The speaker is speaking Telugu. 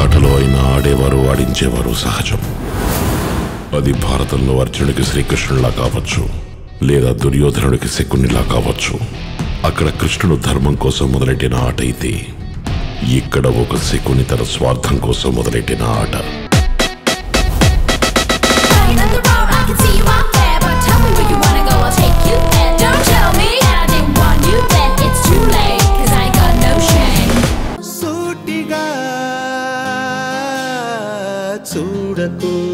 ఆటలో అయినా ఆడేవారు ఆడించేవారు సహజం. అది భారతంలో అర్జునుడికి శ్రీకృష్ణుడిలా కావచ్చు, లేదా దుర్యోధనుడికి శకునిలా కావచ్చు. అక్కడ కృష్ణుడు ధర్మం కోసం మొదలెట్టిన ఆట అయితే ఇక్కడ ఒక శకుని తన స్వార్థం కోసం మొదలెట్టిన ఆట. చూడకు